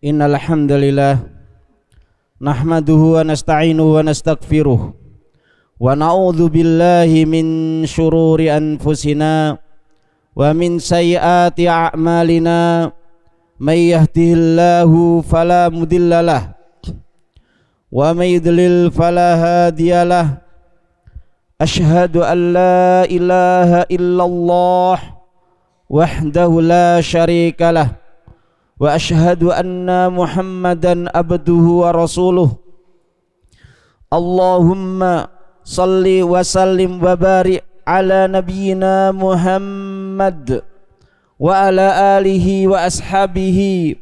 Innal hamdalillah nahmaduhu wa nasta'inuhu wa nastaghfiruh wa na'udzu billahi min syururi anfusina wa min sayyiati a'malina may yahdihillahu fala mudhillalah wa may yudlil fala hadiyalah. Asyhadu an la ilaha illallah wahdahu la syarikalah wa asyhadu anna Muhammadan abduhu wa rasuluh. Allahumma salli wa sallim wa barik ala nabiyyina Muhammad wa ala alihi wa ashabihi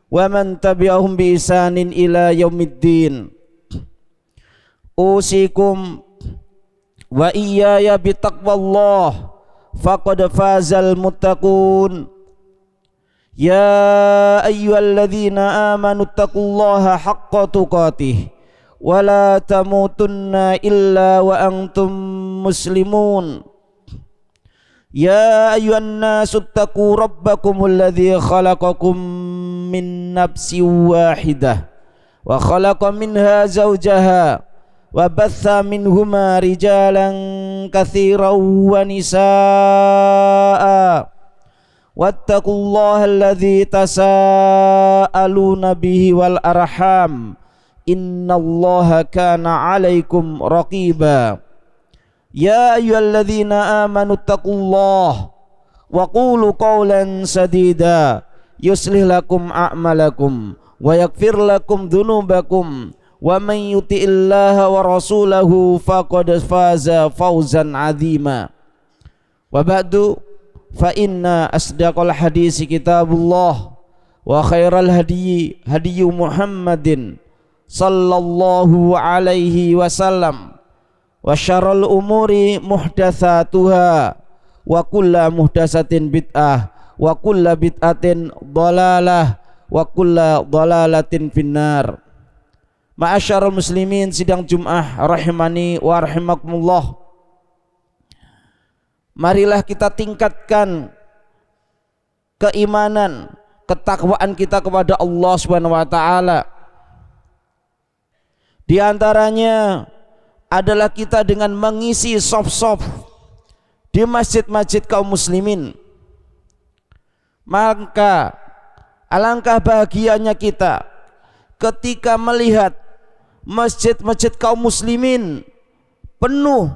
wa man tabi'ahum bi ihsanin ila yaumiddin. Usikum wa iyaya bi taqwallah faqad fazal muttaqun. Ya ayyuhalladzina amanu taqullaha haqqa tuqatih wa la tamutunna illa wa antum muslimun. Ya ayyuhan nasu taqu rabbakumul ladzi khalaqakum min nafsin wahidah wa khalaqa minha zawjaha wa batha minhuma rijalan katsiran wa nisaa. Wattaqullaha alladzi tasaaluna bihi wal arham innallaha kana 'alaikum raqiba. Ya ayyuhalladzina amanu taqullaha wa qulu qawlan sadida yuslih lakum a'malakum wa yaghfir lakum dhunubakum wa man yuti'illaha wa rasulahu faqad faza fawzan 'azima. Wa ba'du fa inna asdaqal hadisi kitabullah wa khairal hadiyi hadiyu Muhammadin sallallahu alaihi wasallam wa syarrul umuri muhdatsatuha wa kullu muhdatsatin bid'ah wa kullu bid'atin dhalalah wa kullu dhalalatin finnar. Ma'asyarul muslimin sidang Jumat rahimani wa rahimakumullah. Marilah kita tingkatkan keimanan, ketakwaan kita kepada Allah Subhanahu wa taala. Di antaranya adalah kita dengan mengisi shaf-shaf di masjid-masjid kaum muslimin. Maka alangkah bahagianya kita ketika melihat masjid-masjid kaum muslimin penuh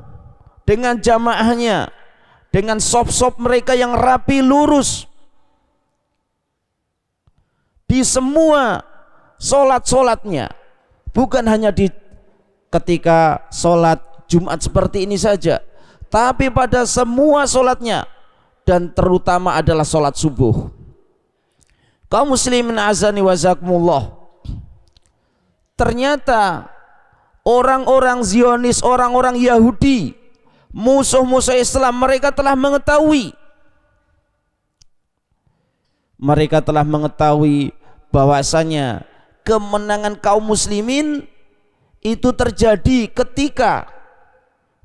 dengan jamaahnya, dengan shaf-shaf mereka yang rapi lurus di semua solat-solatnya, bukan hanya di ketika solat Jumat seperti ini saja, tapi pada semua solatnya, dan terutama adalah solat subuh. Kaum muslimin azani wazakumullah, ternyata orang-orang Zionis, orang-orang Yahudi, musuh-musuh Islam, mereka telah mengetahui bahwasanya kemenangan kaum muslimin itu terjadi ketika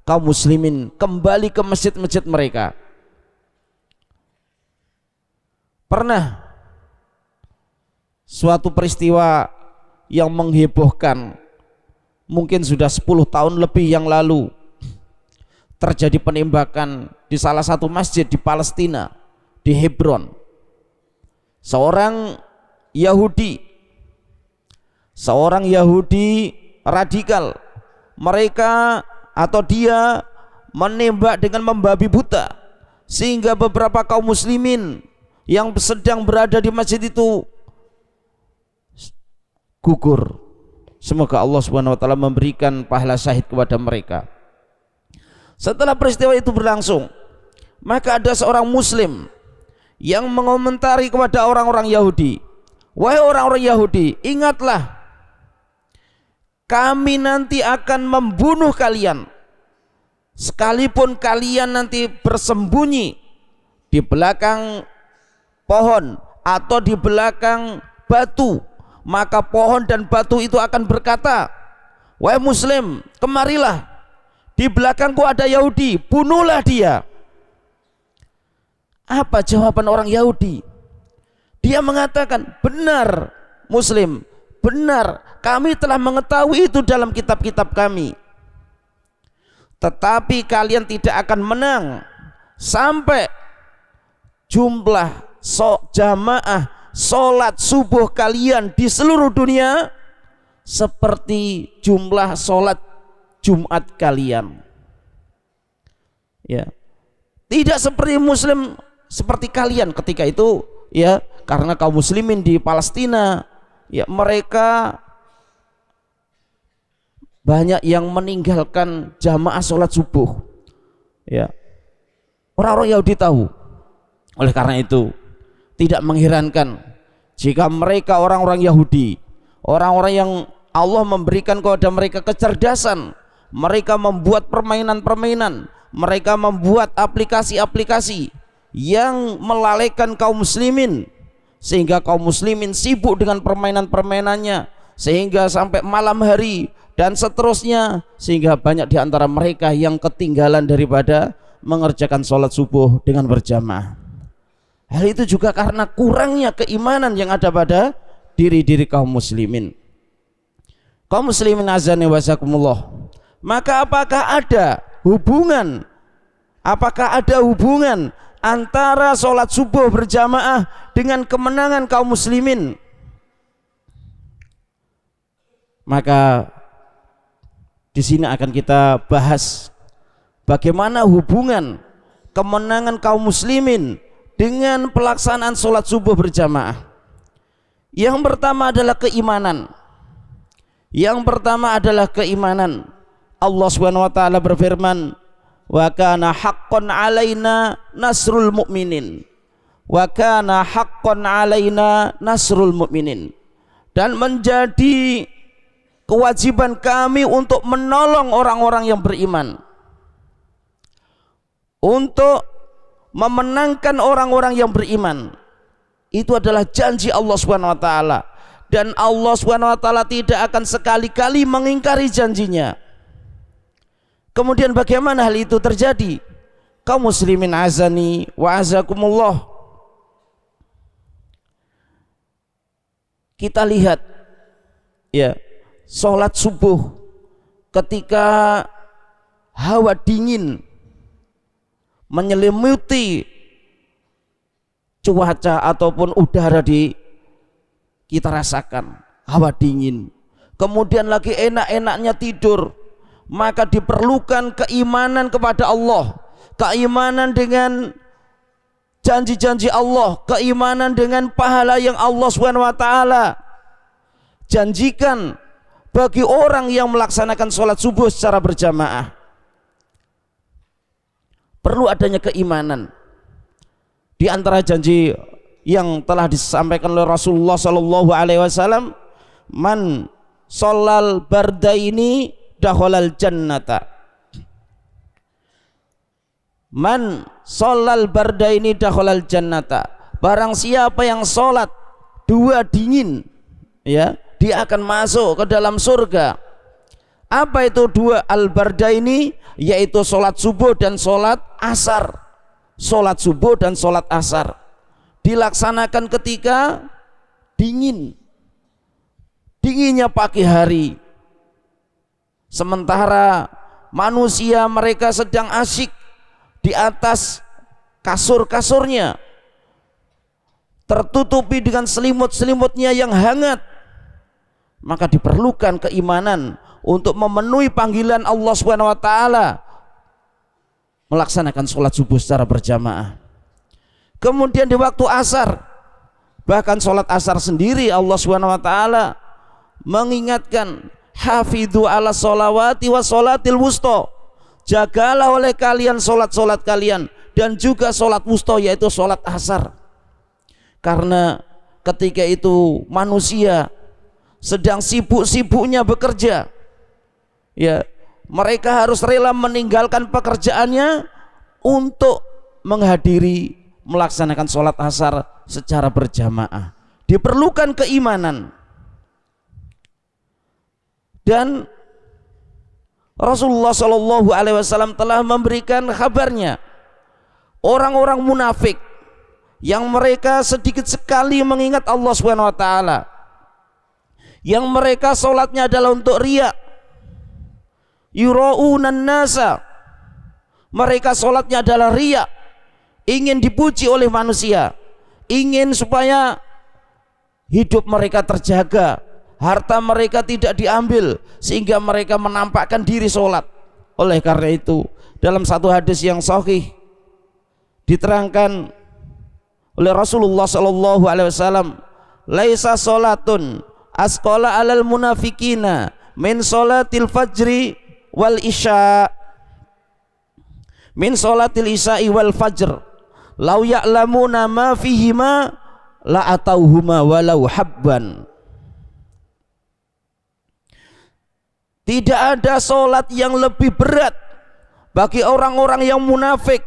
kaum muslimin kembali ke masjid-masjid mereka. Pernah suatu peristiwa yang menghebohkan, mungkin sudah 10 tahun lebih yang lalu, terjadi penembakan di salah satu masjid di Palestina, di Hebron. Seorang Yahudi radikal, mereka atau dia menembak dengan membabi buta, sehingga beberapa kaum muslimin yang sedang berada di masjid itu gugur. Semoga Allah Subhanahu wa taala memberikan pahala syahid kepada mereka. Setelah peristiwa itu berlangsung, maka ada seorang muslim yang mengomentari kepada orang-orang Yahudi, "Wahai orang-orang Yahudi, ingatlah, kami nanti akan membunuh kalian, sekalipun kalian nanti bersembunyi di belakang pohon atau di belakang batu, maka pohon dan batu itu akan berkata, 'Wahai muslim, kemarilah, di belakangku ada Yahudi, bunuhlah dia.'" Apa jawaban orang Yahudi? Dia mengatakan, "Benar, Muslim, benar, kami telah mengetahui itu dalam kitab-kitab kami. Tetapi kalian tidak akan menang sampai jumlah jamaah sholat subuh kalian di seluruh dunia seperti jumlah sholat Jumat kalian. Ya, tidak seperti Muslim seperti kalian ketika itu, ya, karena kaum muslimin di Palestina, ya, mereka banyak yang meninggalkan jamaah sholat subuh, ya. Orang-orang Yahudi tahu. Oleh karena itu tidak mengherankan jika mereka orang-orang Yahudi, orang-orang yang Allah memberikan kepada mereka kecerdasan, mereka membuat permainan-permainan, mereka membuat aplikasi-aplikasi yang melalaikan kaum muslimin, sehingga kaum muslimin sibuk dengan permainan-permainannya sehingga sampai malam hari dan seterusnya, sehingga banyak di antara mereka yang ketinggalan daripada mengerjakan sholat subuh dengan berjamaah. Hal itu juga karena kurangnya keimanan yang ada pada diri-diri kaum muslimin. Kaum muslimin azani wasakumullah. Maka apakah ada hubungan antara sholat subuh berjamaah dengan kemenangan kaum muslimin? Maka di sini akan kita bahas bagaimana hubungan kemenangan kaum muslimin dengan pelaksanaan sholat subuh berjamaah. Yang pertama adalah keimanan. Allah Subhanahu wa taala berfirman, wa kana haqqan 'alaina nasrul mu'minin. Wa kana haqqan 'alaina nasrul mu'minin. Dan menjadi kewajiban kami untuk menolong orang-orang yang beriman, untuk memenangkan orang-orang yang beriman. Itu adalah janji Allah Subhanahu wa taala, dan Allah Subhanahu wa taala tidak akan sekali-kali mengingkari janjinya. Kemudian bagaimana hal itu terjadi? Kaum muslimin azani wa azakumullah, kita lihat, ya, sholat subuh ketika hawa dingin menyelimuti cuaca ataupun udara kita rasakan, hawa dingin, kemudian lagi enak-enaknya tidur, maka diperlukan keimanan kepada Allah, keimanan dengan janji-janji Allah, keimanan dengan pahala yang Allah Subhanahu wa taala janjikan bagi orang yang melaksanakan sholat subuh secara berjamaah. Perlu adanya keimanan. Di antara janji yang telah disampaikan oleh Rasulullah sallallahu alaihi wasallam, man sholal bardaini dakhalal jannata. Man sholal bardaini dakhalal jannata. Barang siapa yang sholat dua dingin, ya, dia akan masuk ke dalam surga. Apa itu dua al-bardaini? Yaitu sholat subuh dan sholat asar. Sholat subuh dan sholat asar dilaksanakan ketika dinginnya pagi hari, sementara manusia mereka sedang asyik di atas kasur-kasurnya, tertutupi dengan selimut-selimutnya yang hangat. Maka diperlukan keimanan untuk memenuhi panggilan Allah Subhanahu wa taala melaksanakan sholat subuh secara berjamaah. Kemudian di waktu asar, bahkan sholat asar sendiri Allah Subhanahu wa taala mengingatkan, hafidhu ala sholawati wa sholatil wusta, jagalah oleh kalian sholat-sholat kalian dan juga sholat wusta, yaitu sholat asar. Karena ketika itu manusia sedang sibuk-sibuknya bekerja, ya, mereka harus rela meninggalkan pekerjaannya untuk menghadiri, melaksanakan sholat asar secara berjamaah. Diperlukan keimanan. Dan Rasulullah Shallallahu Alaihi Wasallam telah memberikan kabarnya, orang-orang munafik yang mereka sedikit sekali mengingat Allah Subhanahu Wa Taala, yang mereka sholatnya adalah untuk riya. Yura'unan nasa, mereka sholatnya adalah riya, ingin dipuji oleh manusia, ingin supaya hidup mereka terjaga, harta mereka tidak diambil, sehingga mereka menampakkan diri sholat. Oleh karena itu, dalam satu hadis yang sahih diterangkan oleh Rasulullah sallallahu alaihi wasallam, laisa sholatun asqala alal munafikina min sholatil fajri wal isya, min sholatil isya'i wal fajr, lau ya'lamuna ma fihima la atauhuma walau habban. Tidak ada sholat yang lebih berat bagi orang-orang yang munafik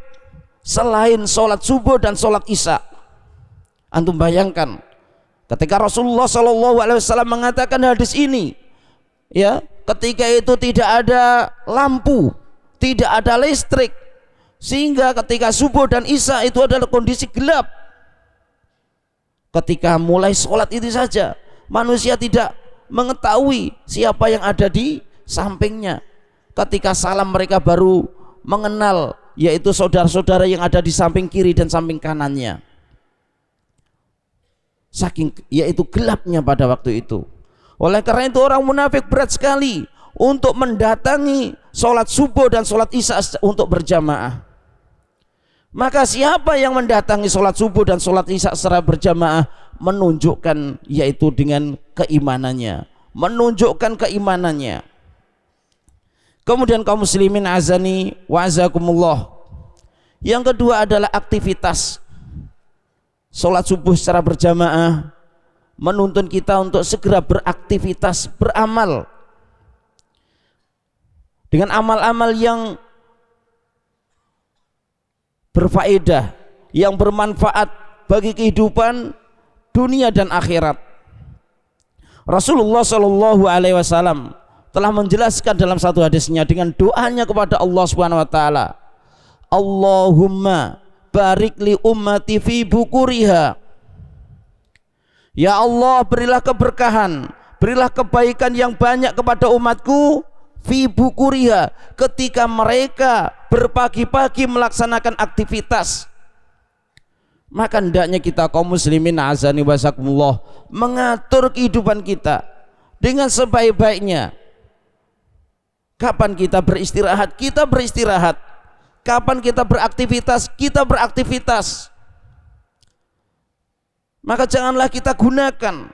selain sholat subuh dan sholat isya. Antum bayangkan ketika Rasulullah SAW mengatakan hadis ini, ya, ketika itu tidak ada lampu, tidak ada listrik, sehingga ketika subuh dan isya itu adalah kondisi gelap. Ketika mulai sholat itu saja manusia tidak mengetahui siapa yang ada di sampingnya. Ketika salam mereka baru mengenal, yaitu saudara-saudara yang ada di samping kiri dan samping kanannya. Saking yaitu gelapnya pada waktu itu. Oleh karena itu orang munafik berat sekali untuk mendatangi sholat subuh dan sholat isya untuk berjamaah. Maka siapa yang mendatangi sholat subuh dan sholat isya secara berjamaah menunjukkan yaitu dengan keimanannya, menunjukkan keimanannya. Kemudian kaum muslimin azani wa azakumullah, yang kedua adalah aktivitas. Sholat subuh secara berjamaah menuntun kita untuk segera beraktivitas, beramal dengan amal-amal yang berfaedah, yang bermanfaat bagi kehidupan dunia dan akhirat. Rasulullah Shallallahu Alaihi Wasallam telah menjelaskan dalam satu hadisnya dengan doanya kepada Allah Subhanahu Wa Taala, Allahumma barik li ummati fi bukuriha. Ya Allah, berilah keberkahan, berilah kebaikan yang banyak kepada umatku fi bukuriha, ketika mereka berpagi-pagi melaksanakan aktivitas. Maka hendaknya kita kaum muslimin azani wasakumullah mengatur kehidupan kita dengan sebaik-baiknya. Kapan kita beristirahat, kita beristirahat. Kapan kita beraktivitas, kita beraktivitas. Maka janganlah kita gunakan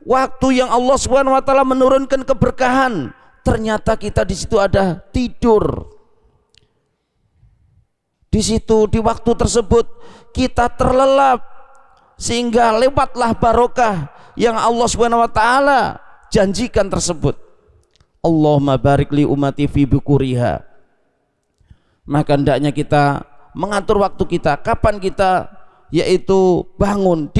waktu yang Allah Subhanahu wa taala menurunkan keberkahan, ternyata kita di situ ada tidur. Di situ di waktu tersebut kita terlelap sehingga lewatlah barokah yang Allah Subhanahu wa taala janjikan tersebut. Allahumma barik li ummati fi bukuriha. Maka hendaknya kita mengatur waktu kita, kapan kita yaitu bangun,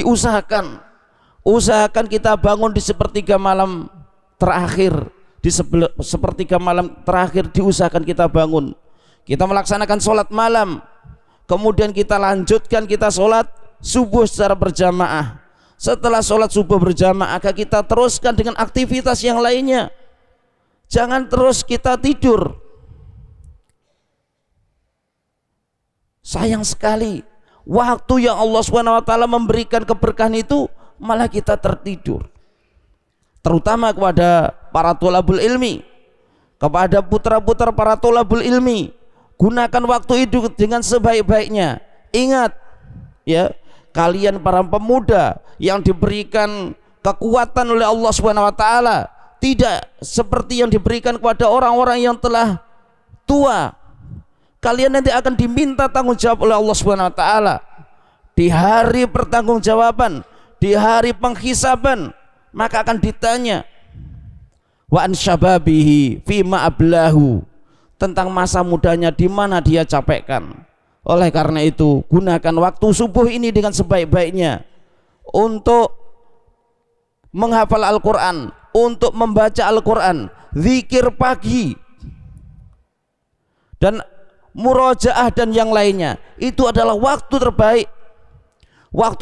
usahakan kita bangun di sepertiga malam terakhir, di sepertiga malam terakhir diusahakan kita bangun, kita melaksanakan sholat malam, kemudian kita lanjutkan kita sholat subuh secara berjamaah. Setelah sholat subuh berjamaah kita teruskan dengan aktivitas yang lainnya, jangan terus kita tidur. Sayang sekali waktu yang Allah SWT memberikan keberkahan itu malah kita tertidur. Terutama kepada para thalabul ilmi, kepada putra-putra para thalabul ilmi, gunakan waktu itu dengan sebaik-baiknya. Ingat ya, kalian para pemuda yang diberikan kekuatan oleh Allah SWT tidak seperti yang diberikan kepada orang-orang yang telah tua. Kalian nanti akan diminta tanggung jawab oleh Allah Subhanahu wa taala di hari pertanggungjawaban, di hari penghisaban. Maka akan ditanya wa an syababihi fima ablahu, tentang masa mudanya di mana dia capekkan. Oleh karena itu gunakan waktu subuh ini dengan sebaik-baiknya untuk menghafal Al-Quran, untuk membaca Al-Quran, zikir pagi dan murojaah dan yang lainnya. Itu adalah waktu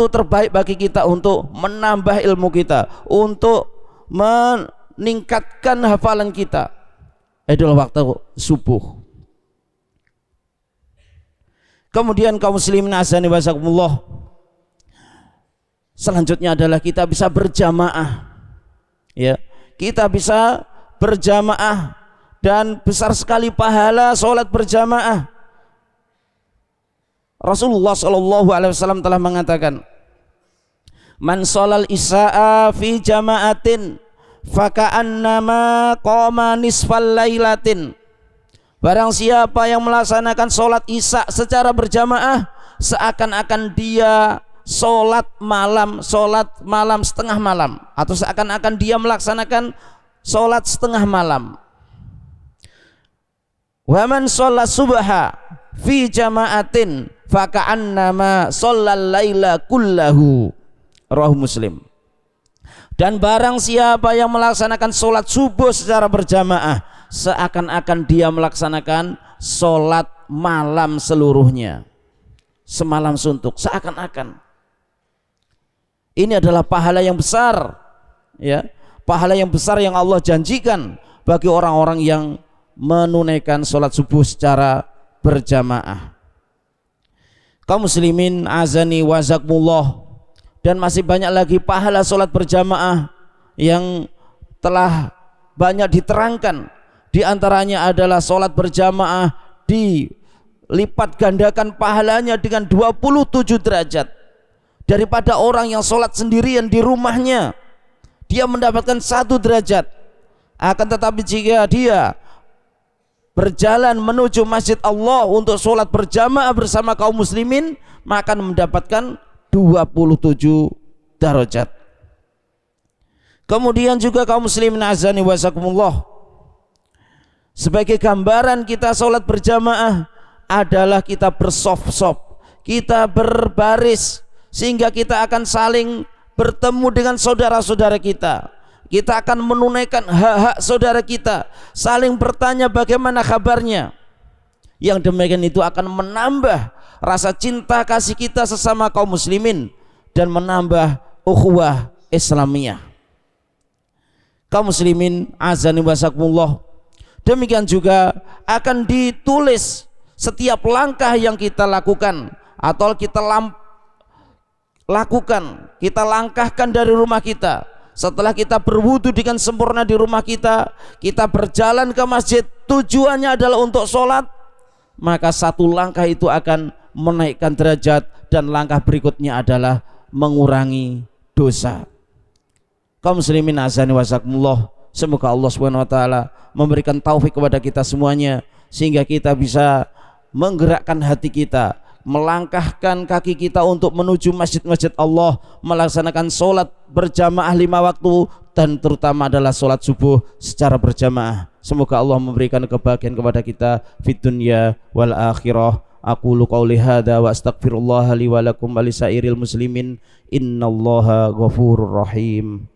terbaik bagi kita untuk menambah ilmu kita, untuk meningkatkan hafalan kita adalah waktu subuh. Kemudian kaum muslimin azani wasakumullah, selanjutnya adalah kita bisa berjamaah, ya, kita bisa berjamaah dan besar sekali pahala sholat berjamaah. Rasulullah Shallallahu Alaihi Wasallam telah mengatakan, man sholal isya'a fi jama'atin faka'annama qoma nisfal lailatin. Barang siapa yang melaksanakan sholat isya secara berjamaah, seakan-akan dia sholat malam setengah malam, atau seakan-akan dia melaksanakan sholat setengah malam. Wa man sholat subha fi jama'atin faka'annama sholal laila kullahu. Rawahu Muslim. Dan barang siapa yang melaksanakan sholat subuh secara berjamaah, seakan-akan dia melaksanakan sholat malam seluruhnya, semalam suntuk, seakan-akan. Ini adalah pahala yang besar, ya, pahala yang besar yang Allah janjikan bagi orang-orang yang menunaikan sholat subuh secara berjamaah. Kaum muslimin azani wazakumullah, dan masih banyak lagi pahala sholat berjamaah yang telah banyak diterangkan. Di antaranya adalah sholat berjamaah dilipat gandakan pahalanya dengan 27 derajat daripada orang yang sholat sendirian di rumahnya. Dia mendapatkan 1 derajat. Akan tetapi jika dia berjalan menuju masjid Allah untuk sholat berjamaah bersama kaum muslimin, maka akan mendapatkan 27 derajat. Kemudian juga kaum muslimin azani wasakumullah, sebagai gambaran kita sholat berjamaah adalah kita bersop-sop, kita berbaris, sehingga kita akan saling bertemu dengan saudara-saudara kita. Kita akan menunaikan hak-hak saudara kita, saling bertanya bagaimana kabarnya. Yang demikian itu akan menambah rasa cinta kasih kita sesama kaum muslimin dan menambah ukhuwah Islamiyah. Kaum muslimin azani wasakumullah, demikian juga akan ditulis setiap langkah yang kita lakukan atau kita langkahkan dari rumah kita. Setelah kita berwudu dengan sempurna di rumah kita, kita berjalan ke masjid, tujuannya adalah untuk sholat, maka satu langkah itu akan menaikkan derajat, dan langkah berikutnya adalah mengurangi dosa. Kaum muslimin azani wasakumullah, semoga Allah Subhanahu wa taala memberikan taufik kepada kita semuanya sehingga kita bisa menggerakkan hati kita, melangkahkan kaki kita untuk menuju masjid-masjid Allah, melaksanakan sholat berjamaah 5 waktu, dan terutama adalah sholat subuh secara berjamaah. Semoga Allah memberikan kebahagiaan kepada kita fid dunya wal akhirah. Aqulu qauli hadza wa astaghfirullah li wa lakum wa lisairil muslimin innallaha ghafurur rahim.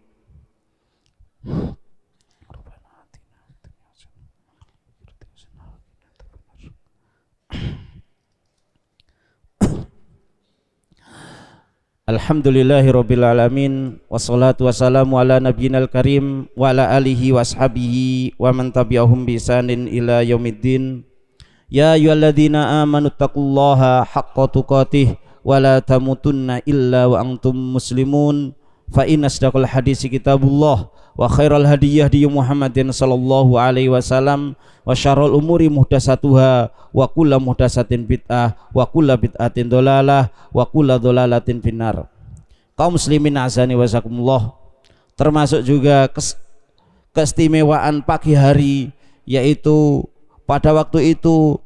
Alhamdulillahirabbil alamin, wassalatu wassalamu ala nabiyyinal karim wa ala alihi washabihi wa man tabi'ahum bi ihsanin ila yaumiddin. Ya ayyuhalladzina amanu taqullaha haqqa tuqatih wa la tamutunna illa wa antum muslimun. Fa inna asdaqal hadisi kitabullah wa khairal hadiyyah hadiyu Muhammadin sallallahu alaihi wasallam wa syarrul umuri muhdatsatuha wa kullu muhdatsatin bid'ah wa kullu bid'atin dhalalah wa kullu dhalalatin finnar. Kaum muslimin azani wasakumullah, termasuk juga keistimewaan pagi hari, yaitu pada waktu itu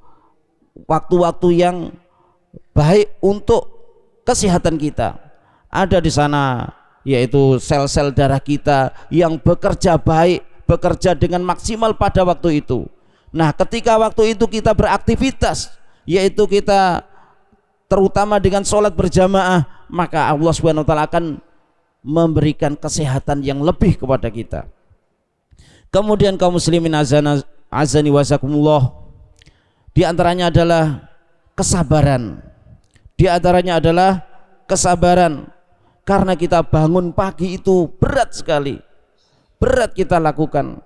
waktu-waktu yang baik untuk kesehatan kita. Ada di sana yaitu sel-sel darah kita yang bekerja baik, bekerja dengan maksimal pada waktu itu. Nah, ketika waktu itu kita beraktivitas, yaitu kita terutama dengan sholat berjamaah, maka Allah Subhanahu wa taala akan memberikan kesehatan yang lebih kepada kita. Kemudian kaum muslimin azani wasakumullah, di antaranya adalah kesabaran. Di antaranya adalah kesabaran, karena kita bangun pagi itu berat sekali. berat kita lakukan,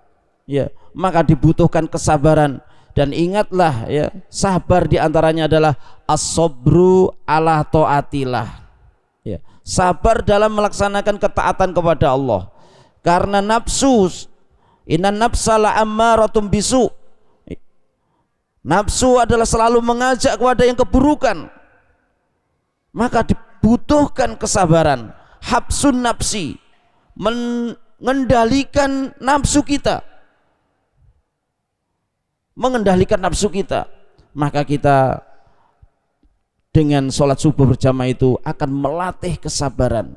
ya, maka dibutuhkan kesabaran. Dan ingatlah, ya, sabar diantaranya adalah as-sabru ala taatillah, ya, sabar dalam melaksanakan ketaatan kepada Allah. Karena nafsu, innan nafsa la'ammaratun bisu, nafsu adalah selalu mengajak kepada yang keburukan, maka dibutuhkan kesabaran. Habsun nafsi, mengendalikan nafsu kita, mengendalikan nafsu kita. Maka kita dengan sholat subuh berjamaah itu akan melatih kesabaran.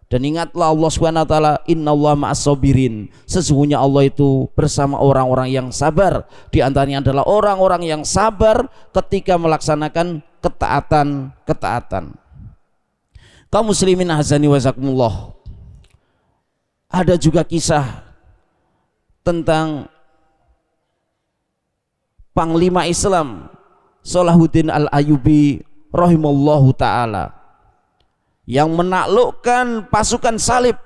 Dan ingatlah Allah Subhanahu wa taala, innallaha ma'as-sabirin, sesungguhnya Allah itu bersama orang-orang yang sabar. Di antaranya adalah orang-orang yang sabar ketika melaksanakan ketaatan. Kaum muslimin azani wazakumullah, ada juga kisah tentang Panglima Islam Salahuddin Al-Ayyubi rahimallahu ta'ala, yang menaklukkan pasukan salib,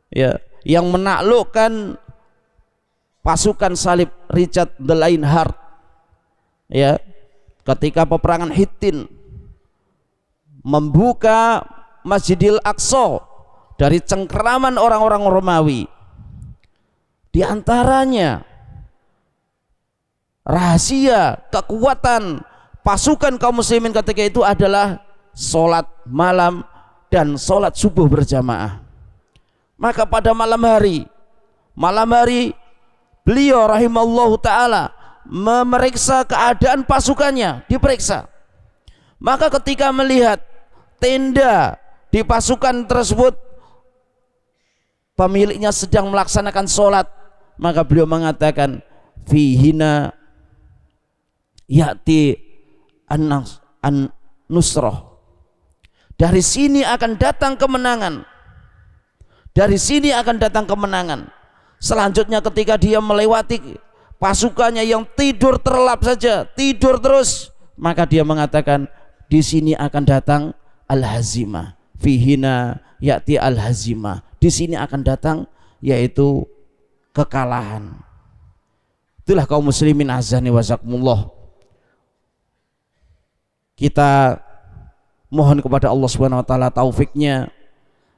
ya, yang menaklukkan pasukan salib Richard the Lionheart, ya, ketika peperangan Hittin, membuka Masjidil Aqsa dari cengkeraman orang-orang Romawi. Di antaranya rahasia kekuatan pasukan kaum muslimin ketika itu adalah sholat malam dan sholat subuh berjamaah. Maka pada malam hari beliau rahimallahu ta'ala memeriksa keadaan pasukannya, diperiksa. Maka ketika melihat tenda di pasukan tersebut pemiliknya sedang melaksanakan sholat, maka beliau mengatakan, fihina ya'ti an-nusrah, dari sini akan datang kemenangan, dari sini akan datang kemenangan. Selanjutnya ketika dia melewati pasukannya yang tidur terlelap saja, tidur terus, maka dia mengatakan, di sini akan datang al-hazimah, fihina ya'ti al-hazimah, di sini akan datang yaitu kekalahan. Itulah kaum muslimin azani wazakumullah. Kita mohon kepada Allah Subhanahu wa taala taufiknya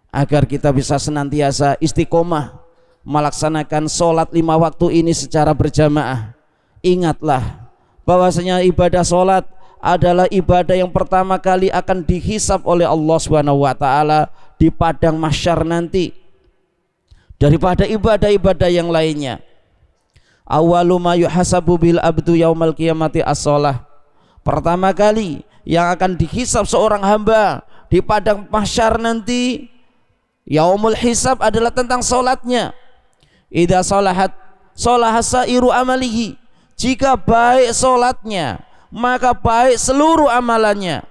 agar kita bisa senantiasa istiqomah melaksanakan sholat 5 waktu ini secara berjamaah. Ingatlah bahwasanya ibadah sholat adalah ibadah yang pertama kali akan dihisab oleh Allah Subhanahu wa taala di padang mahsyar nanti daripada ibadah-ibadah yang lainnya. Awwalu ma yuhasabu bil abdu yaumal qiyamati as-shalah. Pertama kali yang akan dihisab seorang hamba di padang mahsyar nanti, yaumul hisab, adalah tentang salatnya. Idza salahat salaha sairu amalihi, jika baik salatnya maka baik seluruh amalannya.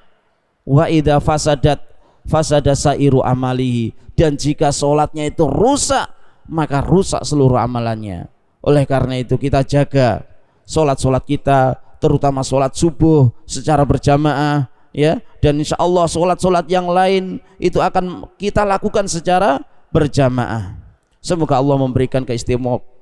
Wa idza fasadat fasada sairu amalihi, dan jika salatnya itu rusak maka rusak seluruh amalannya. Oleh karena itu kita jaga salat-salat kita, terutama sholat subuh secara berjamaah, ya, dan insya Allah sholat-sholat yang lain itu akan kita lakukan secara berjamaah. Semoga Allah memberikan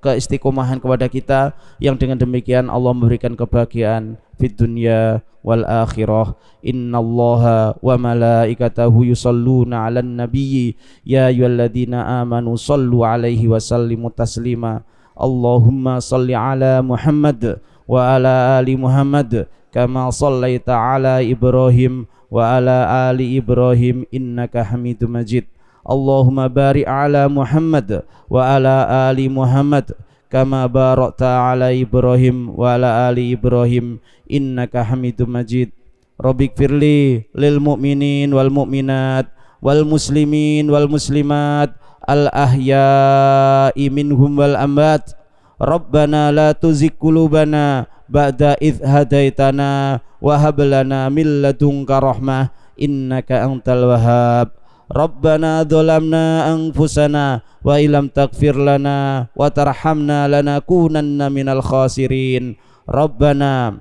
keistiqomahan kepada kita, yang dengan demikian Allah memberikan kebahagiaan fid dunya wal akhirah. Innallaha wa malaikatahu yusalluna 'alan nabiyyi ya ayyuhalladzina amanu sallu 'alaihi wa sallimu taslima. Allahumma salli 'ala Muhammad wa ala ali Muhammad kama sallaita ala Ibrahim wa ala ali Ibrahim innaka Hamidum Majid. Allahumma barik ala Muhammad wa ala ali Muhammad kama barakta ala Ibrahim wa ala ali Ibrahim innaka Hamidum Majid. Rabbighfirli lil mu'minin wal mu'minat wal muslimin wal muslimat al ahya'i minhum wal amwat. Rabbana la tuzigh qulubana ba'da idh hadaitana wa hab lana min ladunka rahmah innaka antal wahhab. Rabbana dzalamna anfusana wa illam taghfir lana wa tarhamna lanakunanna minal khasirin. Rabbana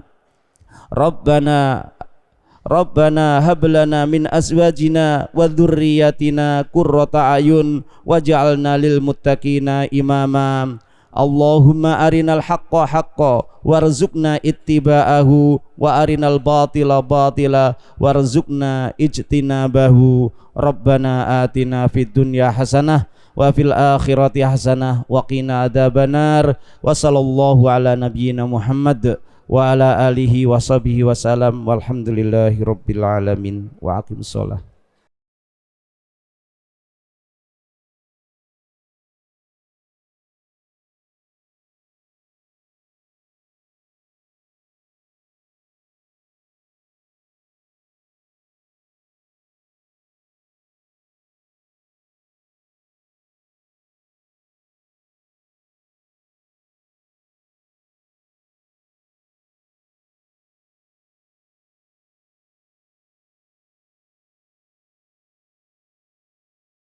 Rabbana hab lana min azwajina wa dzurriyyatina qurrata ayun waj'alna lil muttaqina imama. Allahumma arinal haqqa haqqa warzuqna ittiba'ahu wa arinal batila batila warzuqna ijtinabahu. Rabbana atina fid dunya hasanah wa fil akhirati hasanah wa qina adzabannar. Wa sallallahu ala nabiyyina Muhammad wa ala alihi wa sahbihi wa salam walhamdulillahi rabbil alamin wa aqimus shalah.